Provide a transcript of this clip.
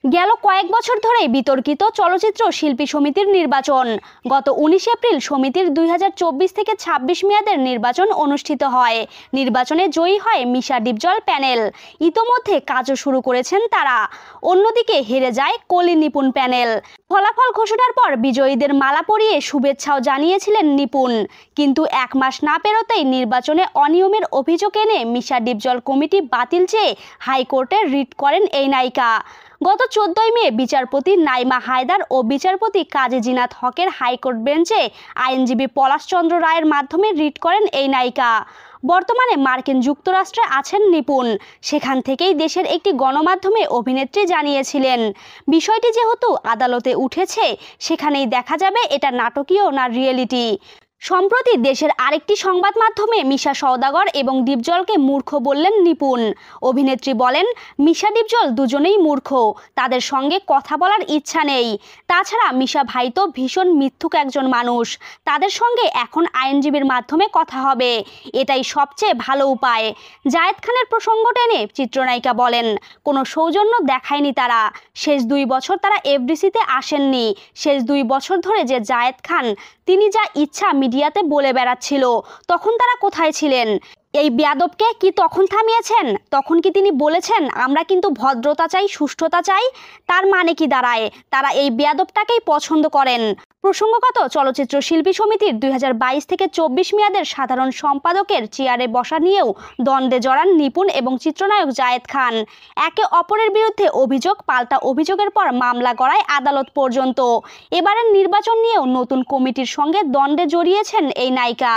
গেল কয়েক বছর ধরেই বিতর্কিত চলচ্চিত্র শিল্পী সমিতির নির্বাচন। গত ১৯ এপ্রিল সমিতির ২০২৪ থেকে ২৬ মেয়াদের নির্বাচন অনুষ্ঠিত হয়। নির্বাচনে জয়ী হয় মিশা ডিপজল প্যানেল। ইতোমধ্যে কাজও শুরু করেছেন তারা। অন্যদিকে হেরে যায় কলি নিপুণ প্যানেল। ফলাফল ঘোষণার পর বিজয়ীদের মালা পরিয়ে শুভেচ্ছাও জানিয়েছিলেন নিপুণ। কিন্তু এক মাস না পেরোতেই নির্বাচনে অনিয়মের অভিযোগ এনে মিশা ডিপজল কমিটি বাতিল চেয়ে হাইকোর্টে রিট করেন এই নায়িকা। গত ১৪ মে বিচারপতি নাইমা হায়দার ও বিচারপতি কাজী জিনাত হকের হাইকোর্ট বেঞ্চে আইনজীবী পলাশ চন্দ্র রায়ের মাধ্যমে রিট করেন এই নায়িকা। বর্তমানে মার্কিন যুক্তরাষ্ট্রে আছেন নিপুণ। সেখান থেকেই দেশের একটি গণমাধ্যমে অভিনেত্রী জানিয়েছিলেন, বিষয়টি যেহেতু আদালতে উঠেছে সেখানেই দেখা যাবে এটা নাটকীয় না রিয়েলিটি। সম্প্রতি দেশের আরেকটি সংবাদ মাধ্যমে মিশা সওদাগর এবং ডিপজলকে মূর্খ বললেন নিপুণ। অভিনেত্রী বলেন, মিশা ডিপজল দুজনেই মূর্খ, তাদের সঙ্গে কথা বলার ইচ্ছা নেই। তাছাড়া মিশা ভাই তো ভীষণ মিথ্যুক একজন মানুষ, তাদের সঙ্গে এখন আইনজীবীর মাধ্যমে কথা হবে, এটাই সবচেয়ে ভালো উপায়। জায়েদ খানের প্রসঙ্গ টেনে চিত্রনায়িকা বলেন, কোনো সৌজন্য দেখায়নি তারা। শেষ ২ বছর তারা এফডিসিতে আসেননি। শেষ ২ বছর ধরে যে জায়েদ খান তিনি যা ইচ্ছা মিডিয়াতে বলে বেড়াচ্ছিল, তখন তারা কোথায় ছিলেন? এই বেয়াদবকে কি তখন থামিয়েছেন? তখন কি তিনি বলেছেন আমরা কিন্তু ভদ্রতা চাই, সুষ্ঠুতা চাই? তার মানে কি দাঁড়ায়? তারা এই বেয়াদবটাকেই পছন্দ করেন। প্রসঙ্গগত, চলচ্চিত্র শিল্পী সমিতির ২০২২ থেকে ২৪ মেয়াদের সাধারণ সম্পাদকের চেয়ারে বসা নিয়েও দ্বন্দ্বে জড়ান নিপুণ এবং চিত্রনায়ক জায়েদ খান। একে অপরের বিরুদ্ধে অভিযোগ পাল্টা অভিযোগের পর মামলা গড়ায় আদালত পর্যন্ত। এবারের নির্বাচন নিয়েও নতুন কমিটির সঙ্গে দ্বন্দ্বে জড়িয়েছেন এই নায়িকা।